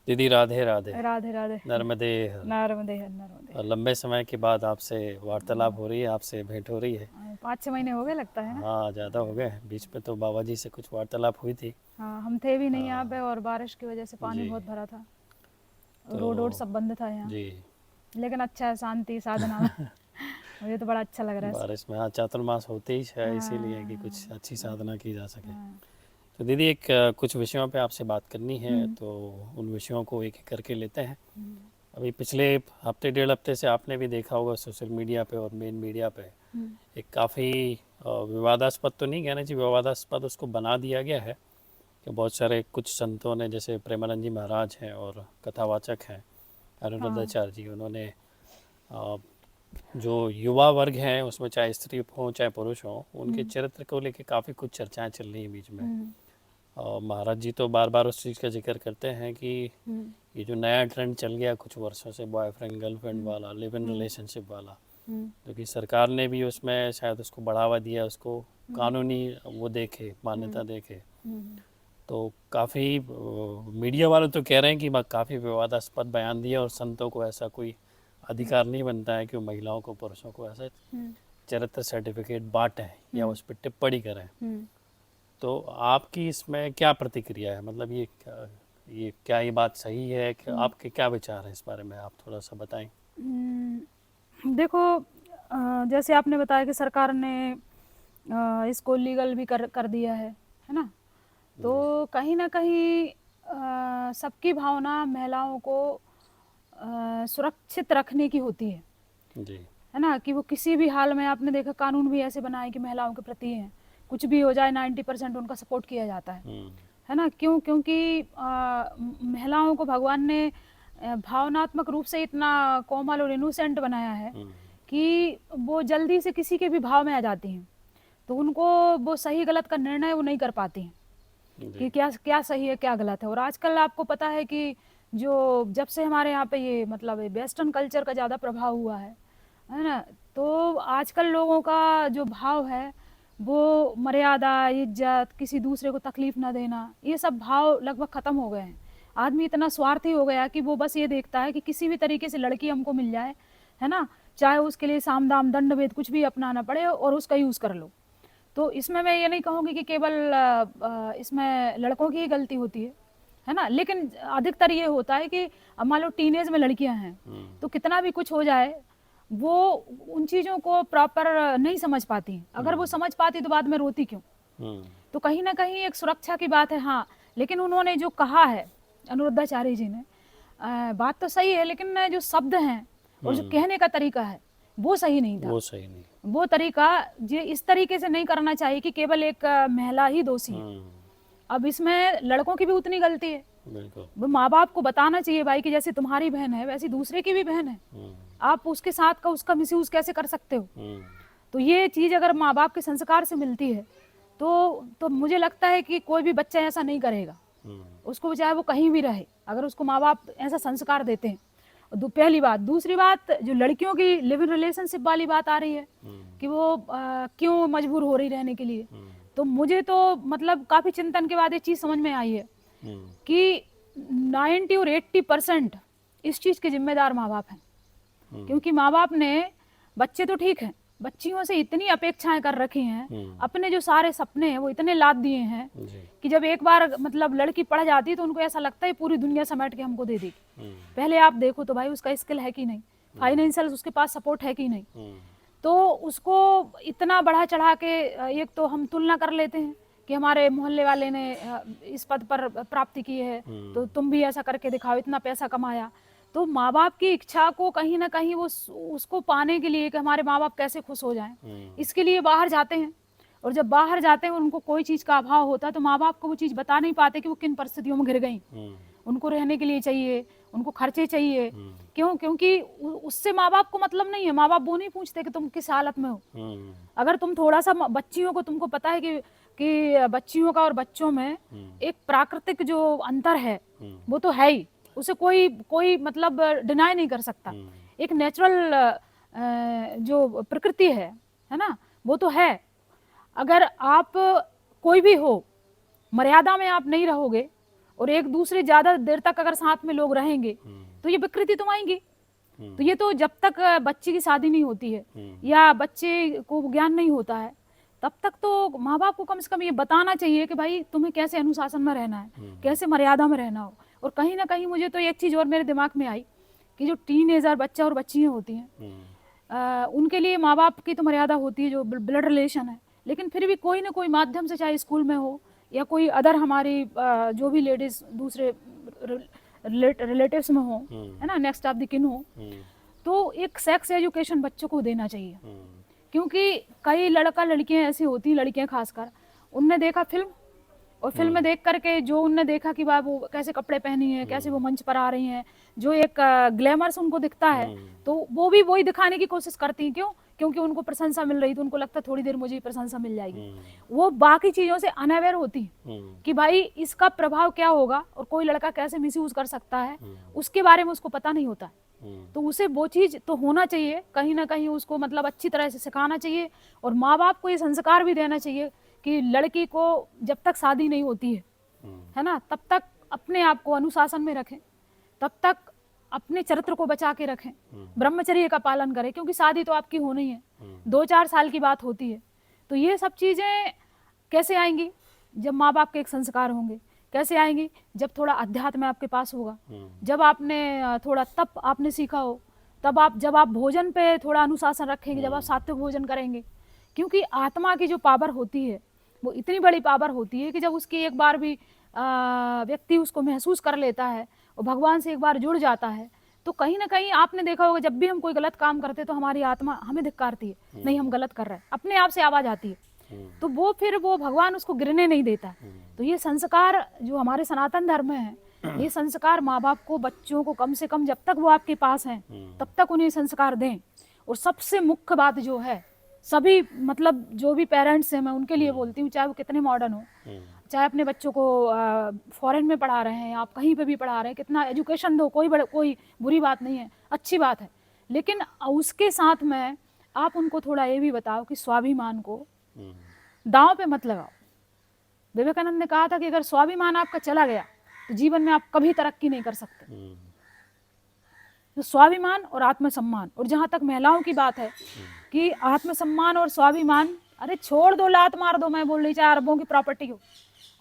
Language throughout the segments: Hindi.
दीदी राधे राधे। राधे राधे। नर्मदे हर। नर्मदे हर नर्मदे। लंबे समय के बाद आपसे वार्तालाप हो रही है, आपसे भेंट हो रही है। 5-6 महीने हो गए लगता है ना। हाँ, ज़्यादा हो गए। बीच में तो बाबा जी से कुछ वार्तालाप हुई थी। हाँ, हम थे भी नहीं यहाँ पे हाँ और बारिश की वजह से पानी जी। बहुत भरा था। तो रोड वोड सब बंद था यहाँ। जी, लेकिन अच्छा है, शांति साधना में। मुझे तो बड़ा अच्छा लग रहा है। बारिश में हाँ चातुर्मास होते ही है, इसीलिए कि कुछ हाँ, अच्छी साधना की जा सके। हाँ। तो दीदी एक कुछ विषयों पे आपसे बात करनी है, हम्म, तो उन विषयों को एक एक करके लेते हैं। हम्म, अभी पिछले हफ्ते डेढ़ हफ्ते से आपने भी देखा होगा सोशल मीडिया पे और मेन मीडिया पे हम्म, एक काफ़ी विवादास्पद तो नहीं कहना चाहिए, विवादास्पद उसको बना दिया गया है कि बहुत सारे कुछ संतों ने, जैसे प्रेमानंद जी महाराज हैं और कथावाचक हैं हाँ, अरुणोदाचार्य जी, उन्होंने अ, जो युवा वर्ग हैं उसमें चाहे स्त्री हों चाहे पुरुष हों, उनके हम्म, चरित्र को लेके काफ़ी कुछ चर्चाएं चल रही हैं बीच में। हम्म, और महाराज जी तो बार बार उस चीज़ का जिक्र करते हैं कि हम्म, ये जो नया ट्रेंड चल गया कुछ वर्षों से, बॉयफ्रेंड गर्लफ्रेंड हम्म, वाला, लिव इन हम्म, रिलेशनशिप वाला, हम्म, जो कि सरकार ने भी उसमें शायद उसको बढ़ावा दिया, उसको हम्म, कानूनी वो देखे, हम्म, मान्यता देखे। हम्म, तो काफ़ी मीडिया वाले तो कह रहे हैं कि काफ़ी विवादास्पद बयान दिया और संतों को ऐसा कोई अधिकार नहीं बनता है कि वो महिलाओं को, पुरुषों को ऐसा हम्म, चरित्र सर्टिफिकेट बांटें या हम्म, उस पर टिप्पणी करें। हम्म, तो आपकी इसमें क्या प्रतिक्रिया है? मतलब ये क्या ये बात सही है कि हम्म, आपके क्या विचार हैं इस बारे में, आप थोड़ा सा बताएं। देखो, जैसे आपने बताया कि सरकार ने इसको लीगल भी कर दिया है ना। तो जी कहीं ना कहीं सबकी भावना महिलाओं को सुरक्षित रखने की होती जी। है ना, कि वो किसी भी हाल में, आपने देखा कानून भी ऐसे बनाए कि महिलाओं के प्रति हैं, कुछ भी हो जाए 90% उनका सपोर्ट किया जाता हम्म है ना। क्यों? क्योंकि महिलाओं को भगवान ने भावनात्मक रूप से इतना कोमल और इनोसेंट बनाया है हम्म कि वो जल्दी से किसी के भी भाव में आ जाती हैं। तो उनको वो सही गलत का निर्णय वो नहीं कर पाती हैं जी कि क्या क्या सही है क्या गलत है। और आजकल आपको पता है कि जो जब से हमारे यहाँ पे ये मतलब वेस्टर्न कल्चर का ज़्यादा प्रभाव हुआ है ना, तो आजकल लोगों का जो भाव है वो मर्यादा, इज्जत, किसी दूसरे को तकलीफ ना देना, ये सब भाव लगभग ख़त्म हो गए हैं। आदमी इतना स्वार्थी हो गया कि वो बस ये देखता है कि किसी भी तरीके से लड़की हमको मिल जाए, है ना, चाहे उसके लिए साम दाम दंड भेद कुछ भी अपनाना पड़े और उसका यूज़ कर लो। तो इसमें मैं ये नहीं कहूँगी कि केवल इसमें लड़कों की ही गलती होती है ना, लेकिन अधिकतर ये होता है कि अब मान लो टीनेज में लड़कियां हैं, हम्म तो कितना भी कुछ हो जाए वो उन चीज़ों को प्रॉपर नहीं समझ पाती। अगर वो हम्म समझ पाती तो बाद में रोती क्यों? हम्म तो कहीं ना कहीं एक सुरक्षा की बात है, हाँ। लेकिन उन्होंने जो कहा है अनुरुद्धाचार्य जी ने, बात तो सही है, लेकिन जो शब्द हैं और जो हम्म, कहने का तरीका है वो सही नहीं था। वो सही नहीं। वो तरीका जो इस तरीके से नहीं करना चाहिए कि केवल एक महिला ही दोषी है। हम्म, अब इसमें लड़कों की भी उतनी गलती है। बिल्कुल। वो माँ बाप को बताना चाहिए भाई कि जैसे तुम्हारी बहन है वैसी दूसरे की भी बहन है, हम्म आप उसके साथ का उसका मिसयूज कैसे कर सकते हो? हम्म तो ये चीज़ अगर माँ बाप के संस्कार से मिलती है तो मुझे लगता है कि कोई भी बच्चा ऐसा नहीं करेगा। हम्म उसको चाहे वो कहीं भी रहे, अगर उसको माँ बाप ऐसा संस्कार देते हैं। पहली बात। दूसरी बात, जो लड़कियों की लिव इन रिलेशनशिप वाली बात आ रही है हम्म कि वो क्यों मजबूर हो रही रहने के लिए, हम्म तो मुझे तो मतलब काफ़ी चिंतन के बाद ये चीज़ समझ में आई है हम्म कि 90 और 80% इस चीज़ के जिम्मेदार माँ बाप हैं। हम्म क्योंकि माँ बाप ने, बच्चे तो ठीक हैं, बच्चियों से इतनी अपेक्षाएं कर रखी हैं, अपने जो सारे सपने हैं वो इतने लाद दिए हैं जी कि जब एक बार मतलब लड़की पढ़ जाती है तो उनको ऐसा लगता है पूरी दुनिया समेट के हमको दे देगी। हम्म पहले आप देखो तो भाई उसका स्किल है कि नहीं, फाइनेंशियल उसके पास सपोर्ट है कि नहीं। हम्म तो उसको इतना बढ़ा चढ़ा के एक तो हम तुलना कर लेते हैं कि हमारे मोहल्ले वाले ने इस पद पर प्राप्ति की है तो हम्म तुम भी ऐसा करके दिखाओ, इतना पैसा कमाया। तो माँ बाप की इच्छा को कहीं ना कहीं वो उसको पाने के लिए कि हमारे माँ बाप कैसे खुश हो जाएं, हम्म इसके लिए बाहर जाते हैं। और जब बाहर जाते हैं उनको कोई चीज़ का अभाव होता है तो माँ बाप को वो चीज़ बता नहीं पाते कि वो किन परिस्थितियों में घिर गई। हम्म उनको रहने के लिए चाहिए, उनको खर्चे चाहिए। हम्म क्यों? क्योंकि उससे माँ बाप को मतलब नहीं है। माँ बाप वो नहीं पूछते कि तुम किस हालत में हो। हम्म अगर तुम थोड़ा सा बच्चियों को, तुमको पता है कि बच्चियों का और बच्चों में हम्म एक प्राकृतिक जो अंतर है हम्म वो तो है ही, उसे कोई कोई मतलब डिनाई नहीं कर सकता। हम्म एक नेचुरल जो प्रकृति है ना, वो तो है। अगर आप कोई भी हो, मर्यादा में आप नहीं रहोगे और एक दूसरे ज्यादा देर तक अगर साथ में लोग रहेंगे तो ये विकृति तो आएंगी। तो ये तो जब तक बच्चे की शादी नहीं होती है या बच्चे को ज्ञान नहीं होता है तब तक तो माँ बाप को कम से कम ये बताना चाहिए कि भाई तुम्हें कैसे अनुशासन में रहना है, कैसे मर्यादा में रहना हो। और कहीं ना कहीं मुझे तो एक चीज और मेरे दिमाग में आई कि जो टीनेजर बच्चा और बच्चियां होती हैं उनके लिए माँ बाप की तो मर्यादा होती है, जो ब्लड रिलेशन है, लेकिन फिर भी कोई ना कोई माध्यम से, चाहे स्कूल में हो या कोई अदर हमारी जो भी लेडीज दूसरे रिलेटिव्स में हो, है ना, नेक्स्ट ऑफ द किन हो, तो एक सेक्स एजुकेशन बच्चों को देना चाहिए। क्योंकि कई लड़का लड़कियां ऐसी होती हैं, लड़कियां खासकर, उनने देखा फिल्म और फिल्म में देख करके जो उनने देखा कि भाई वो कैसे कपड़े पहनी है, कैसे वो मंच पर आ रही हैं, जो एक ग्लैमर्स उनको दिखता है, तो वो भी वही दिखाने की कोशिश करती हैं। क्यों? क्योंकि उनको प्रशंसा मिल रही, तो उनको लगता है थोड़ी देर मुझे प्रशंसा मिल जाएगी। वो बाकी चीजों से अनअवेयर होती है कि भाई इसका प्रभाव क्या होगा और कोई लड़का कैसे मिसयूज कर सकता है, उसके बारे में उसको पता नहीं होता है। तो उसे वो चीज तो होना चाहिए, कहीं ना कहीं उसको मतलब अच्छी तरह से सिखाना चाहिए। और माँ बाप को ये संस्कार भी देना चाहिए कि लड़की को जब तक शादी नहीं होती है ना, तब तक अपने आप को अनुशासन में रखें, तब तक अपने चरित्र को बचा के रखें, ब्रह्मचर्य का पालन करें, क्योंकि शादी तो आपकी होनी है, 2-4 साल की बात होती है। तो ये सब चीजें कैसे आएंगी? जब माँ बाप के एक संस्कार होंगे। कैसे आएंगी? जब थोड़ा अध्यात्म आपके पास होगा, जब आपने थोड़ा तप आपने सीखा हो, तब आप जब आप भोजन पे थोड़ा अनुशासन रखेंगे, जब आप सात्विक भोजन करेंगे। क्योंकि आत्मा की जो पावर होती है वो इतनी बड़ी पावर होती है कि जब उसकी एक बार भी व्यक्ति उसको महसूस कर लेता है और भगवान से एक बार जुड़ जाता है, तो कहीं ना कहीं आपने देखा होगा जब भी हम कोई गलत काम करते तो हमारी आत्मा हमें धिक्कारती है, नहीं हम गलत कर रहे हैं, अपने आप से आवाज आती है। तो वो फिर वो भगवान उसको गिरने नहीं देता। तो ये संस्कार जो हमारे सनातन धर्म में है, ये संस्कार माँ बाप को, बच्चों को कम से कम जब तक वो आपके पास हैं तब तक उन्हें संस्कार दें। और सबसे मुख्य बात जो है, सभी मतलब जो भी पेरेंट्स हैं, मैं उनके लिए बोलती हूँ, चाहे वो कितने मॉडर्न हो, चाहे अपने बच्चों को फॉरेन में पढ़ा रहे हैं, आप कहीं पे भी पढ़ा रहे हैं, कितना एजुकेशन दो, कोई बुरी बात नहीं है, अच्छी बात है। लेकिन उसके साथ में आप उनको थोड़ा ये भी बताओ कि स्वाभिमान को दांव पे मत लगाओ। विवेकानंद ने कहा था कि अगर स्वाभिमान आपका चला गया तो जीवन में आप कभी तरक्की नहीं कर सकते। तो स्वाभिमान और आत्मसम्मान, और जहां तक महिलाओं की बात है कि आत्मसम्मान और स्वाभिमान, अरे छोड़ दो, लात मार दो, मैं बोल रही, चाहे अरबों की प्रॉपर्टी हो,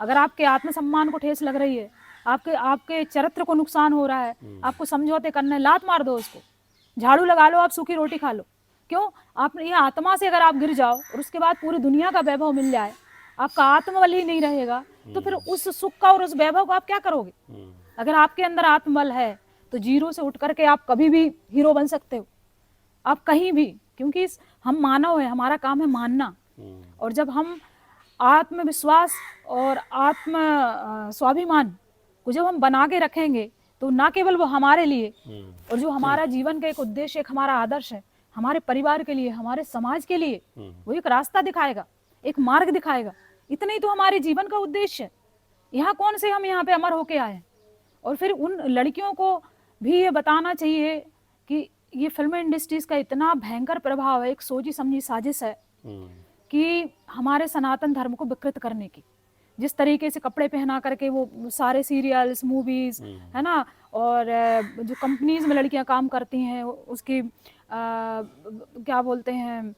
अगर आपके आत्मसम्मान को ठेस लग रही है, आपके चरित्र को नुकसान हो रहा है, आपको समझौते करने, लात मार दो उसको, झाड़ू लगा लो, आप सूखी रोटी खा लो। क्यों? आप ये आत्मा से अगर आप गिर जाओ और उसके बाद पूरी दुनिया का वैभव मिल जाए, आपका आत्मबल ही नहीं रहेगा, तो फिर उस सुख का और उस वैभव को आप क्या करोगे? अगर आपके अंदर आत्मबल है तो जीरो से उठ करके आप कभी भी हीरो बन सकते हो, आप कहीं भी, क्योंकि हम मानव है, हमारा काम है मानना। और जब हम आत्मविश्वास और आत्म स्वाभिमान को जब हम बना के रखेंगे तो ना केवल वो हमारे लिए, और जो हमारा जीवन का एक उद्देश्य, एक हमारा आदर्श है, हमारे परिवार के लिए, हमारे समाज के लिए, वो एक रास्ता दिखाएगा, एक मार्ग दिखाएगा। इतना ही तो हमारे जीवन का उद्देश्य है। यहाँ कौन से हम यहाँ पे अमर होके आए? और फिर उन लड़कियों को भी ये बताना चाहिए कि ये फिल्म इंडस्ट्रीज का इतना भयंकर प्रभाव है, एक सोची समझी साजिश है कि हमारे सनातन धर्म को विकृत करने की। जिस तरीके से कपड़े पहना करके वो सारे सीरियल्स, मूवीज, है ना, और जो कंपनीज में लड़कियां काम करती हैं, उसकी क्या बोलते हैं,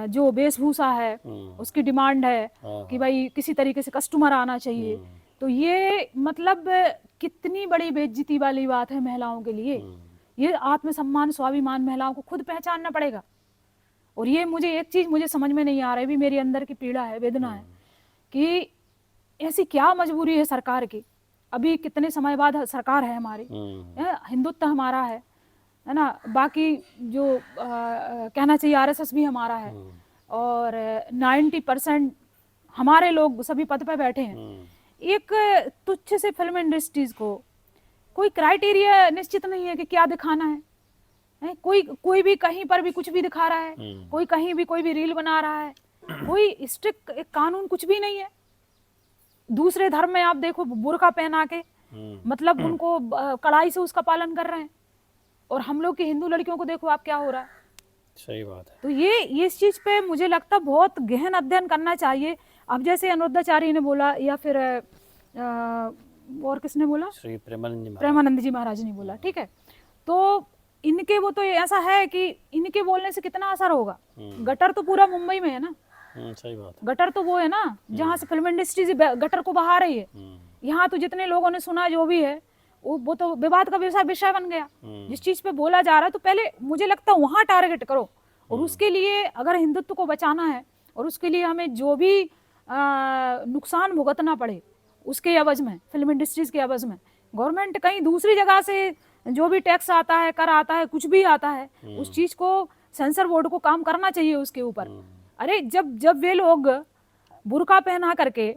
जो वेशभूषा है उसकी डिमांड है कि भाई किसी तरीके से कस्टमर आना चाहिए। तो ये मतलब कितनी बड़ी बेइज्जती वाली बात है महिलाओं के लिए। ये आत्मसम्मान, स्वाभिमान महिलाओं को खुद पहचानना पड़ेगा। और ये मुझे एक चीज मुझे समझ में नहीं आ रहा है, भी मेरे अंदर की पीड़ा है, वेदना है कि ऐसी क्या मजबूरी है सरकार की। अभी कितने समय बाद सरकार है हमारी, हिंदुत्व हमारा है ना, बाकी जो कहना चाहिए आरएसएस भी हमारा है, और 90% हमारे लोग सभी पद पे बैठे हैं। एक तुच्छ से फिल्म इंडस्ट्रीज को कोई क्राइटेरिया निश्चित नहीं है कि क्या दिखाना है। कोई भी कहीं पर भी कुछ भी दिखा रहा है, कोई कहीं भी कोई भी रील बना रहा है, कोई स्ट्रिक्ट एक कानून कुछ भी नहीं है। दूसरे धर्म में आप देखो, बुर्का पहना के मतलब उनको कड़ाई से उसका पालन कर रहे हैं, और हम लोग की हिंदू लड़कियों को देखो आप क्या हो रहा है। सही बात है। तो ये इस चीज पे मुझे लगता बहुत गहन अध्ययन करना चाहिए। अब जैसे अनुरुद्धाचार्य ने बोला, या फिर और किसने बोला? श्री प्रेमानंद जी महाराज। प्रेमानंद जी महाराज ने बोला, ठीक है। तो इनके वो तो ऐसा है कि इनके बोलने से कितना असर होगा। गटर तो पूरा मुंबई में है ना, सही बात है। गटर तो वो है ना जहाँ से फिल्म इंडस्ट्री गटर को बहा रही है। यहाँ तो जितने लोगों ने सुना जो भी है वो तो विवाद का विषय बन गया। जिस चीज पे बोला जा रहा है तो पहले मुझे लगता है वहां टारगेट करो, और उसके लिए अगर हिंदुत्व को बचाना है और उसके लिए हमें जो भी नुकसान भुगतना पड़े उसके एवज में, फिल्म इंडस्ट्रीज के एवज में, गवर्नमेंट कहीं दूसरी जगह से जो भी टैक्स आता है, कर आता है, कुछ भी आता है, उस चीज को सेंसर बोर्ड को काम करना चाहिए उसके ऊपर। अरे जब वे लोग बुर्का पहना करके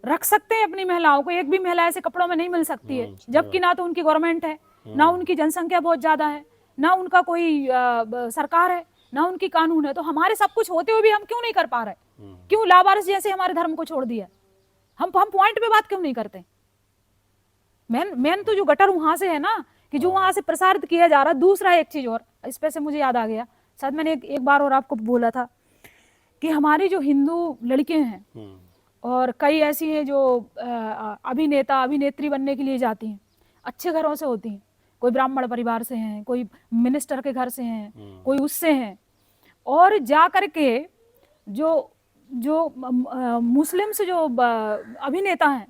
रख सकते हैं अपनी महिलाओं को, एक भी महिला ऐसे कपड़ों में नहीं मिल सकती है, जबकि ना तो उनकी गवर्नमेंट है, ना उनकी जनसंख्या बहुत ज्यादा है, ना उनका कोई सरकार है, ना उनकी कानून है, तो हमारे सब कुछ होते हुए भी हम क्यों नहीं कर पा रहे? क्यों लावारिस जैसे हमारे धर्म को छोड़ दिया? हम पॉइंट पे बात क्यों नहीं करते? मेन तो जो गटर वहां से है ना, कि जो वहां से प्रसारित किया जा रहा है। दूसरा एक चीज और इस पे से मुझे याद आ गया, शायद मैंने एक बार और आपको बोला था कि हमारी जो हिंदू लड़कियां हैं और कई ऐसी हैं जो अभिनेता अभिनेत्री बनने के लिए जाती हैं, अच्छे घरों से होती हैं, कोई ब्राह्मण परिवार से हैं, कोई मिनिस्टर के घर से हैं, कोई उससे हैं, और जा करके जो जो मुस्लिम से जो अभिनेता हैं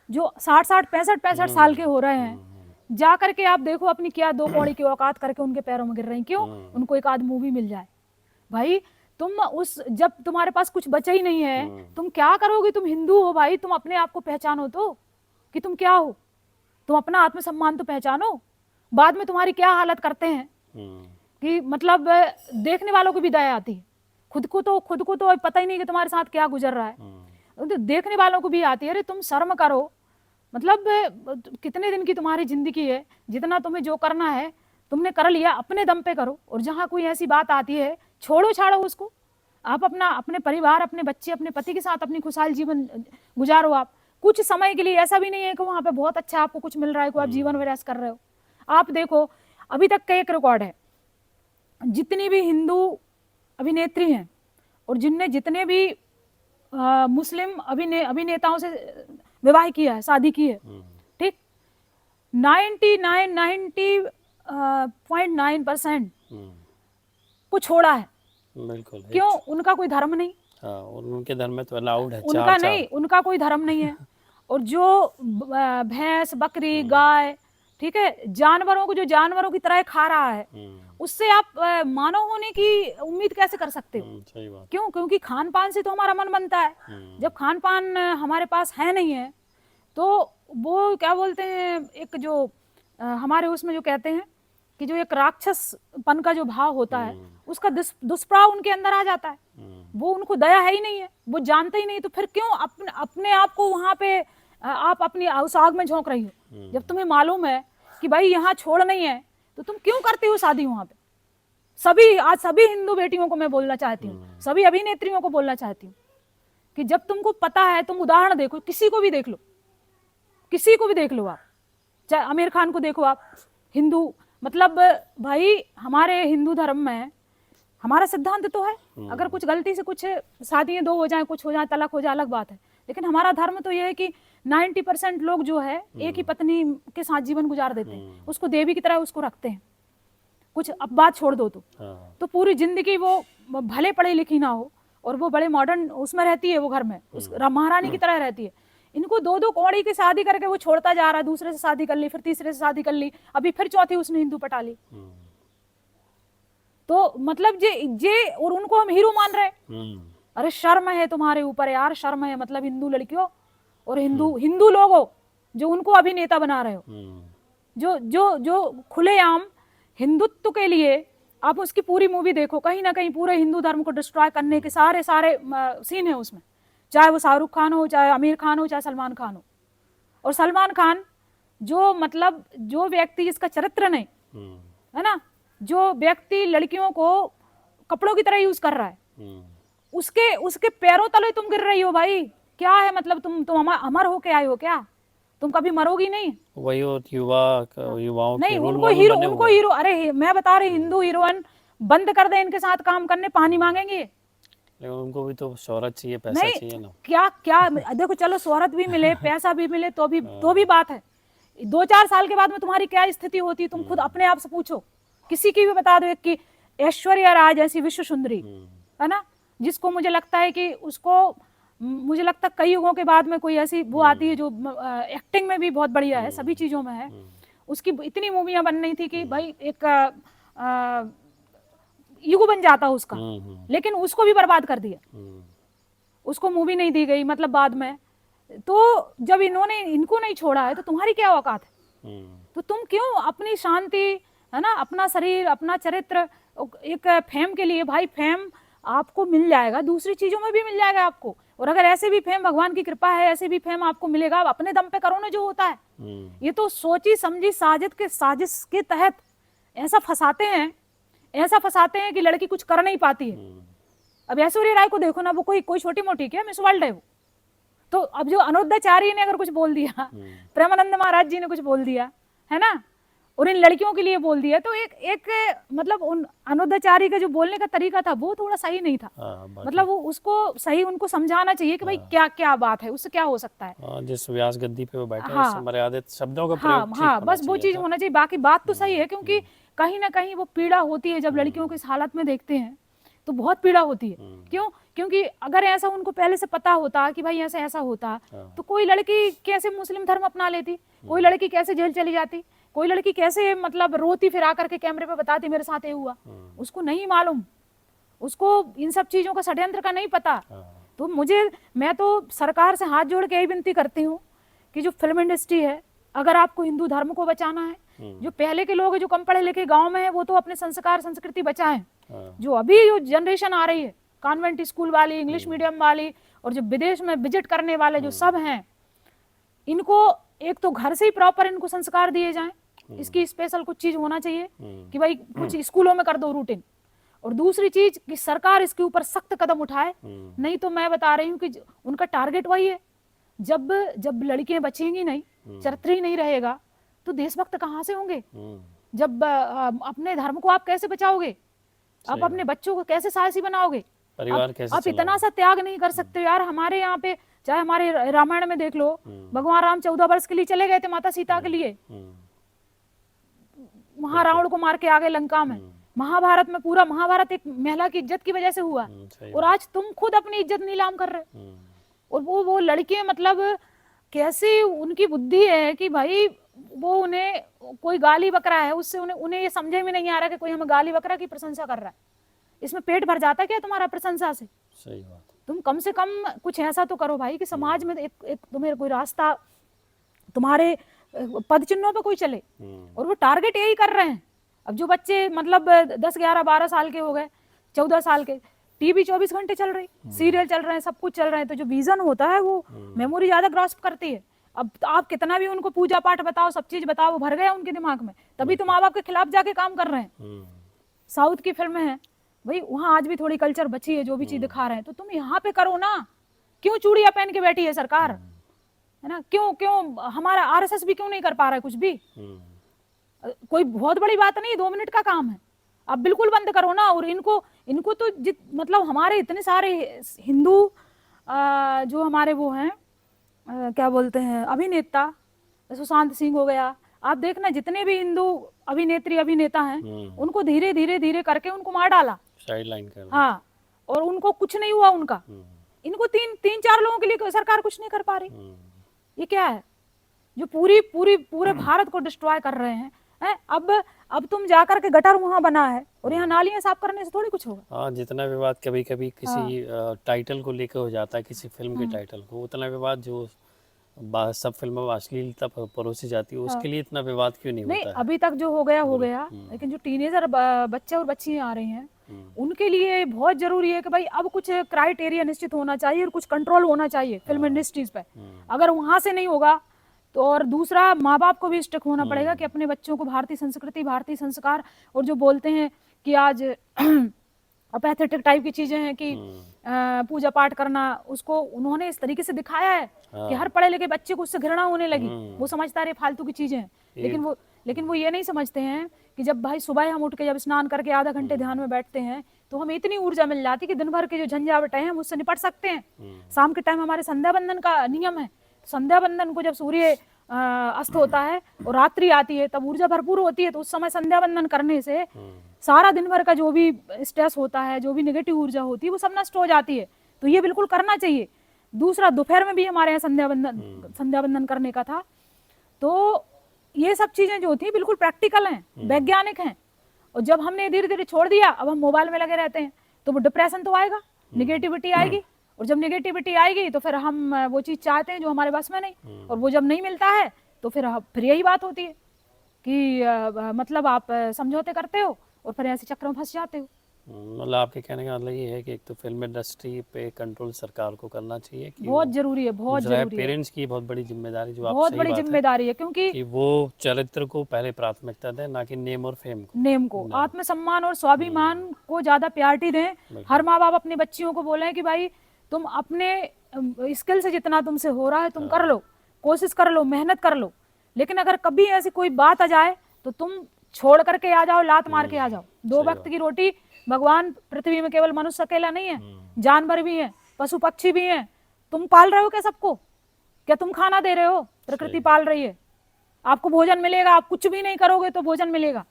जो 60-60 65 साल के हो रहे हैं, जा करके आप देखो अपनी क्या 2 कौड़ी की औकात करके उनके पैरों में गिर रही हैं। क्यों? उनको एक आध मूवी मिल जाए। भाई तुम जब तुम्हारे पास कुछ बचा ही नहीं है, तुम क्या करोगे? तुम हिंदू हो भाई, तुम अपने आप को पहचानो तो कि तुम क्या हो, तुम अपना आत्मसम्मान तो पहचानो। बाद में तुम्हारी क्या हालत करते हैं कि मतलब देखने वालों को भी दया आती है, खुद को तो पता ही नहीं कि तुम्हारे साथ क्या गुजर रहा है, तो देखने वालों को भी आती है। अरे तुम शर्म करो, मतलब कितने दिन की तुम्हारी जिंदगी है, जितना तुम्हें जो करना है तुमने कर लिया, अपने दम पे करो। और जहाँ कोई ऐसी बात आती है छोड़ो छाड़ो उसको, आप अपने परिवार, अपने बच्चे, अपने पति के साथ अपनी खुशहाल जीवन गुजारो। आप कुछ समय के लिए, ऐसा भी नहीं है कि वहां पे बहुत अच्छा आपको कुछ मिल रहा है, को आप जीवन विरास कर रहे हो। आप देखो अभी तक का एक रिकॉर्ड है, जितनी भी हिंदू अभिनेत्री हैं और जितने भी मुस्लिम अभिनेताओं से विवाह किया है, शादी की है, ठीक, 90.9% को छोड़ा है। बिल्कुल। क्यों? उनका कोई धर्म नहीं। हाँ, और उनके धर्म में तो अलाउड है, उनका नहीं, उनका कोई धर्म नहीं है। और जो भैंस, बकरी, गाय, ठीक है, जानवरों को जो जानवरों की तरह खा रहा है, उससे आप मानव होने की उम्मीद कैसे कर सकते हो? सही बात। क्यों? क्योंकि खान पान से तो हमारा मन बनता है। जब खान पान हमारे पास है नहीं है तो वो क्या बोलते हैं, एक जो हमारे उसमें जो कहते हैं कि जो एक राक्षसपन का जो भाव होता है, उसका दुष्प्रभाव उनके अंदर आ जाता है। वो उनको दया है ही नहीं है, वो जानते ही नहीं, तो फिर क्यों अपने आप को वहां पे आप अपनी उस आग में झोंक रही हो? जब तुम्हें मालूम है कि भाई यहाँ छोड़ नहीं है तो तुम क्यों करते हो शादी वहां पे? सभी हिंदू बेटियों को मैं बोलना चाहती हूँ, सभी अभिनेत्रियों को बोलना चाहती हूँ कि जब तुमको पता है, तुम उदाहरण देखो, किसी को भी देख लो, किसी को भी देख लो, आप चाहे आमिर खान को देखो, आप हिंदू, मतलब भाई हमारे हिंदू धर्म में हमारा सिद्धांत तो है, अगर कुछ गलती से कुछ शादियां 2 हो जाए, कुछ हो जाए, तलाक हो जाए, अलग बात है, लेकिन हमारा धर्म तो ये है कि 90% लोग जो है एक ही पत्नी के साथ जीवन गुजार देते हैं, उसको देवी की तरह उसको रखते हैं। कुछ अब बात छोड़ दो तो पूरी जिंदगी वो भले पढ़ी लिखी ना हो और वो बड़े मॉडर्न उसमें रहती है, वो घर में उस महारानी की तरह रहती है। इनको 2-2 कौड़ी की शादी करके वो छोड़ता जा रहा है, दूसरे से शादी कर ली, फिर तीसरे से शादी कर ली, अभी फिर चौथी उसने हिंदू पटा ली। तो मतलब जे और उनको हम हीरो मान रहे। अरे शर्म है तुम्हारे ऊपर यार, शर्म है। मतलब हिंदू लड़कियों और हिंदू लोगों जो उनको अभिनेता बना रहे हो, जो खुलेआम हिंदुत्व के लिए आप उसकी पूरी मूवी देखो, कहीं ना कहीं पूरे हिंदू धर्म को डिस्ट्रॉय करने के सारे सीन है उसमें, चाहे वो शाहरुख खान हो, चाहे आमिर खान हो, चाहे सलमान खान हो। और सलमान खान जो मतलब जो व्यक्ति जिसका चरित्र नहीं है ना, जो व्यक्ति लड़कियों को कपड़ों की तरह यूज कर रहा है, उसके पैरों तले तुम गिर रही हो भाई। क्या है मतलब तुम अमर हो के आए हो क्या? तुम कभी मरोगी नहीं। वही युवाओं नहीं, उनको हीरो अरे मैं बता रही, हिंदू हीरोइन बंद कर दे इनके साथ काम करने, पानी मांगेंगे। लेकिन उनको भी तो शोहरत चाहिए, पैसा नहीं, चाहिए ना। क्या क्या देखो, चलो शोहरत भी मिले, पैसा भी मिले, तो भी बात है। 2-4 साल के बाद में तुम्हारी क्या स्थिति होती है, तुम खुद अपने आप से पूछो। किसी की भी बता दो कि ऐश्वर्या राय जैसी विश्व सुंदरी, है ना, जिसको मुझे लगता है कि उसको, मुझे लगता है कई युगों के बाद में कोई ऐसी वो आती है जो एक्टिंग में भी बहुत बढ़िया है, सभी चीजों में है। उसकी इतनी मूवियां बन रही थी कि भाई एक ईगो बन जाता उसका, लेकिन उसको भी बर्बाद कर दिया। उसको मूवी नहीं दी गई, मतलब बाद में। तो जब इन्होंने इनको नहीं छोड़ा है तो तुम्हारी क्या औकात है? तो तुम क्यों अपनी शांति, है ना, अपना शरीर, अपना चरित्र, एक फेम के लिए, भाई फेम आपको मिल जाएगा, दूसरी चीजों में भी मिल जाएगा आपको। और अगर ऐसे भी फेम, भगवान की कृपा है, ऐसे भी फेम आपको मिलेगा, आप अपने दम पे करो ना जो होता है। ये तो सोची समझी साजिश के तहत ऐसा फंसाते हैं कि लड़की कुछ कर नहीं पाती है। अब ऐश्वर्या राय को देखो ना, वो कोई छोटी मोटी क्या मिस वर्ल्ड है वो। तो अब जो अनोदाचार्य ने अगर कुछ बोल दिया, प्रेमानंद महाराज जी ने कुछ बोल दिया, है ना, और इन लड़कियों के लिए बोल दिया, तो एक मतलब उन अनोदाचार्य का जो बोलने का तरीका था वो थोड़ा सही नहीं था। मतलब वो उसको सही उनको समझाना चाहिए कि भाई क्या क्या बात है, उससे क्या हो सकता है। जिस व्यास गद्दी पे वो बैठे हैं, हाँ, उससे मर्यादित शब्दों का हाँ प्रयोग ठीक हाँ, होना बस वो चाहिए चीज था। होना चाहिए। बाकी बात तो सही है, क्योंकि कहीं ना कहीं वो पीड़ा होती है जब लड़कियों को इस हालत में देखते हैं, तो बहुत पीड़ा होती है। क्यों? क्योंकि अगर ऐसा उनको पहले से पता होता कि भाई ऐसा ऐसा होता, तो कोई लड़की कैसे मुस्लिम धर्म अपना लेती, कोई लड़की कैसे जेल चली जाती, कोई लड़की कैसे मतलब रोती फिर आकर के कैमरे पे बताती मेरे साथ ये हुआ। उसको नहीं मालूम, उसको इन सब चीजों का षड्यंत्र का नहीं पता। तो मैं तो सरकार से हाथ जोड़ के यही विनती करती हूँ कि जो फिल्म इंडस्ट्री है, अगर आपको हिंदू धर्म को बचाना है, जो पहले के लोग जो कम पढ़े लिखे गांव में है, वो तो अपने संस्कार संस्कृति बचाएं। जो अभी जो जनरेशन आ रही है, कॉन्वेंट स्कूल वाली, इंग्लिश मीडियम वाली, और जो विदेश में विजिट करने वाले जो सब हैं, इनको एक तो घर से ही प्रॉपर इनको संस्कार दिए जाएं। इसकी स्पेशल कुछ चीज होना चाहिए कि भाई कुछ स्कूलों में कर दो रूटीन। और दूसरी चीज कि सरकार इसके ऊपर सख्त कदम उठाए, नहीं तो मैं बता रही हूँ कि उनका टारगेट वही है। जब लड़कियां बचेंगी नहीं, चरित्र ही नहीं रहेगा, तो देशभक्त कहाँ से होंगे? जब अपने धर्म को आप कैसे बचाओगे? आप अपने बच्चों को कैसे साहसी बनाओगे? परिवार कैसे आप इतना सा त्याग नहीं कर सकते यार। हमारे यहाँ पे चाहे हमारे रामायण में देख लो, भगवान राम 14 वर्ष के लिए चले गए थे माता सीता के लिए, वहां रावण को मार के आ गए लंका में। महाभारत में पूरा महाभारत एक महिला की इज्जत की वजह से हुआ। और आज तुम खुद अपनी इज्जत नीलाम कर रहे हो। और वो लड़कियां, मतलब कैसी उनकी बुद्धि है कि भाई वो उन्हें कोई गाली बक रहा है, उससे उन्हें ये समझे में नहीं आ रहा कि कोई हमें गाली बक रहा की प्रशंसा कर रहा है। इसमें पेट भर जाता है क्या तुम्हारा प्रशंसा से? सही बात। तुम कम से कम कुछ ऐसा तो करो भाई कि समाज में एक तुम्हें कोई रास्ता, तुम्हारे पद चिन्हों पे कोई चले। और वो टारगेट यही कर रहे हैं। अब जो बच्चे मतलब 10, 11, 12 साल के हो गए, 14 साल के, टीवी 24 घंटे चल रही, सीरियल चल रहे हैं, सब कुछ चल रहे हैं, तो जो विजन होता है वो मेमोरी ज्यादा ग्रास्प करती है। अब आप कितना भी उनको पूजा पाठ बताओ, सब चीज बताओ, वो भर गया उनके दिमाग में, तभी तो माँ बाप के खिलाफ जाके काम कर रहे हैं। साउथ की फिल्में हैं भाई, वहां आज भी थोड़ी कल्चर बची है, जो भी चीज दिखा रहे हैं, तो तुम यहाँ पे करो ना। क्यों चूड़ियां पहन के बैठी है सरकार, है ना? क्यों हमारा आरएसएस भी क्यों नहीं कर पा रहा है कुछ भी? कोई बहुत बड़ी बात नहीं, 2 मिनट का काम है। अब बिल्कुल बंद करो ना। और इनको तो मतलब हमारे इतने सारे हिंदू जो हमारे वो हैं, क्या बोलते हैं, अभिनेता, सुशांत सिंह हो गया, आप देखना जितने भी हिंदू अभिनेत्री अभिनेता हैं, उनको धीरे धीरे धीरे करके उनको मार डाला, साइडलाइन कर दिया। हाँ, और उनको कुछ नहीं हुआ उनका। इनको 3-4 लोगों के लिए सरकार कुछ नहीं कर पा रही। ये क्या है जो पूरे भारत को डिस्ट्रॉय कर रहे हैं? अब तुम जाकर के गटर वहां बना है और यहाँ नालियां साफ करने से थोड़ी कुछ होगा। हाँ, जितना विवाद कभी कभी किसी टाइटल को लेकर हो जाता है, किसी फिल्म के टाइटल को, उतना विवाद जो सब फिल्मों में अश्लीलता परोसी जाती है, उसके लिए इतना विवाद क्यों नहीं होता है? अभी तक जो हो गया, लेकिन जो टीनेजर बच्चे और बच्चियां आ रही हैं, उनके लिए बहुत जरूरी है कि भाई अब कुछ क्राइटेरिया निश्चित होना चाहिए और कुछ कंट्रोल होना चाहिए फिल्म इंडस्ट्रीज पे। अगर वहां से नहीं होगा तो, और दूसरा माँ बाप को भी स्टिक होना पड़ेगा कि अपने बच्चों को भारतीय संस्कृति, भारतीय संस्कार, और जो बोलते हैं कि आज पैथेटिक टाइप की चीजें हैं कि पूजा पाठ करना, उसको उन्होंने इस तरीके से दिखाया है कि हर पढ़े लिखे बच्चे को उससे घृणा होने लगी। वो समझता है फालतू की चीजें हैं, लेकिन वो लेकिन वो ये नहीं समझते हैं कि जब भाई सुबह हम उठ के जब स्नान करके आधा घंटे ध्यान में बैठते हैं तो हमें इतनी ऊर्जा मिल जाती है कि दिन भर के जो झंझावटें हैं हम उससे निपट सकते हैं। शाम के टाइम हमारे संध्या बंदन का नियम है, संध्या बंदन को जब सूर्य अस्त होता है और रात्रि आती है तब ऊर्जा भरपूर होती है, तो उस समय संध्या बंदन करने से सारा दिन भर का जो भी स्ट्रेस होता है, जो भी नेगेटिव ऊर्जा होती है वो सब नष्ट हो जाती है। तो ये बिल्कुल करना चाहिए। दूसरा, दोपहर में भी हमारे यहाँ संध्या बंदन करने का था। तो ये सब चीजें जो होती हैं बिल्कुल प्रैक्टिकल हैं, वैज्ञानिक हैं। और जब हमने धीरे धीरे छोड़ दिया, अब हम मोबाइल में लगे रहते हैं, तो वो डिप्रेशन तो आएगा, निगेटिविटी आएगी। और जब निगेटिविटी आएगी तो फिर हम वो चीज चाहते हैं जो हमारे बस में नहीं, और वो जब नहीं मिलता है तो फिर यही बात होती है कि मतलब आप समझौते करते हो और फिर ऐसे चक्र में फंस जाते हो। मतलब आपके कहने का मतलब ये है कि एक तो फिल्म इंडस्ट्री पे कंट्रोल सरकार को करना चाहिए कि बहुत जरूरी है, बहुत जरूरी है। पेरेंट्स की बहुत बड़ी जिम्मेदारी, जो आप बहुत सही बड़ी बात है जिम्मेदारी है, क्योंकि कि वो चरित्र को पहले प्राथमिकता दें, ना कि नेम और फेम को। नेम को, आत्मसम्मान और स्वाभिमान को ज्यादा प्रायोरिटी दें। हर माँ बाप अपने बच्चियों को बोले कि भाई तुम अपने स्किल से जितना तुमसे हो रहा है तुम कर लो, कोशिश कर लो, मेहनत कर लो। लेकिन अगर कभी ऐसी कोई बात आ जाए तो तुम छोड़ करके आ जाओ, लात मार के आ जाओ। दो वक्त की रोटी, भगवान पृथ्वी में केवल मनुष्य अकेला नहीं है, जानवर भी है, पशु पक्षी भी हैं। तुम पाल रहे हो क्या सबको? क्या तुम खाना दे रहे हो? प्रकृति पाल रही है। आपको भोजन मिलेगा, आप कुछ भी नहीं करोगे तो भोजन मिलेगा।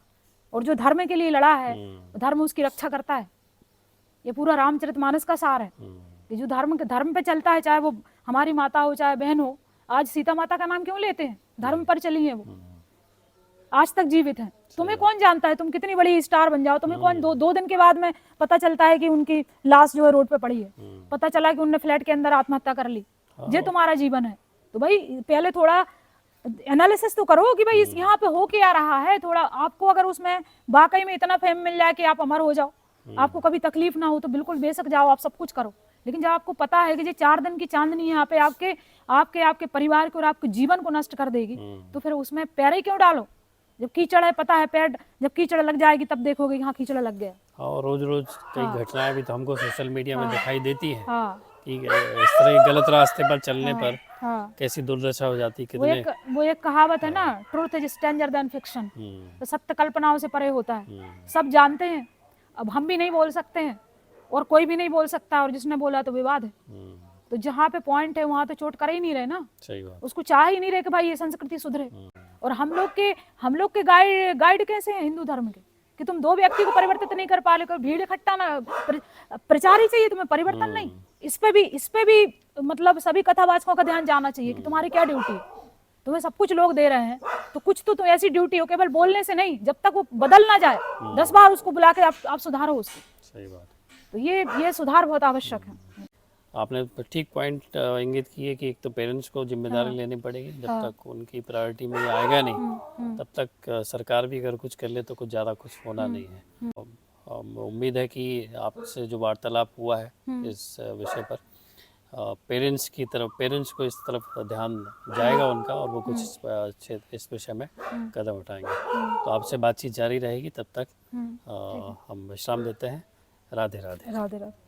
और जो धर्म के लिए लड़ा है, धर्म उसकी रक्षा करता है। ये पूरा रामचरितमानस का सार है कि जो धर्म पे चलता है, चाहे वो हमारी माता हो चाहे बहन हो। आज सीता माता का नाम क्यों लेते हैं? धर्म पर चली है वो, आज तक जीवित है। तुम्हें कौन जानता है तुम कितनी बड़ी स्टार बन जाओ? तुम्हें कौन दो दिन के बाद में पता चलता है कि उनकी लाश जो है रोड पे पड़ी है, पता चला कि उनने फ्लैट के अंदर आत्महत्या कर ली। ये तुम्हारा जीवन है। तो भाई पहले थोड़ा एनालिसिस तो करो कि भाई यहाँ पे हो क्या रहा है। थोड़ा आपको अगर उसमें वाकई में इतना फेम मिल जाए कि आप अमर हो जाओ, आपको कभी तकलीफ ना हो, तो बिल्कुल बेशक जाओ, आप सब कुछ करो। लेकिन जब आपको पता है कि ये 4 दिन की चांदनी यहाँ पे आपके परिवार को और आपके जीवन को नष्ट कर देगी, तो फिर उसमें पैर ही क्यों डालो? जब कीचड़ है, पता है पैर जब कीचड़ लग जाएगी तब देखोगे कि हाँ कीचड़ लग गया। और रोज रोज कई घटनाएं भी तो हमको सोशल मीडिया में दिखाई देती हैं कि इस तरह गलत रास्ते पर चलने पर कैसी दुर्दशा हो जाती है। कितने वो एक कहावत है ना, truth is stranger then fiction. तो सत्य कल्पनाओं से परे होता है। सब जानते हैं, अब हम भी नहीं बोल सकते हैं और कोई भी नहीं बोल सकता, और जिसने बोला तो विवाद है। तो जहाँ पे पॉइंट है वहां तो चोट कर ही नहीं रहे ना। सही बात। उसको चाह ही नहीं रहे कि भाई ये संस्कृति सुधरे। और हम लोग के गाइड कैसे हैं हिंदू धर्म के कि तुम 2 व्यक्ति को परिवर्तित नहीं कर पा रहे, भीड़ इकट्ठा ना, प्रचार ही चाहिए तुम्हें, परिवर्तन नहीं। इस पे भी मतलब सभी कथावाचकों का ध्यान जाना चाहिए कि तुम्हारी क्या ड्यूटी है। तुम्हें सब कुछ लोग दे रहे हैं तो कुछ तो ऐसी ड्यूटी हो, केवल बोलने से नहीं, जब तक वो बदल ना जाए 10 बार उसको बुला के आप सुधारो उसको। सही बात। तो ये सुधार बहुत आवश्यक है। आपने ठीक पॉइंट इंगित किए कि एक तो पेरेंट्स को जिम्मेदारी लेनी पड़ेगी। जब तक उनकी प्रायोरिटी में ये आएगा नहीं तब तक सरकार भी अगर कुछ कर ले तो कुछ ज़्यादा कुछ होना नहीं है। उम्मीद है कि आपसे जो वार्तालाप हुआ है इस विषय पर पेरेंट्स को इस तरफ ध्यान जाएगा उनका, और वो कुछ इस विषय में कदम उठाएंगे। तो आपसे बातचीत जारी रहेगी। तब तक हम विश्राम देते हैं। राधे राधे। राधे राधे।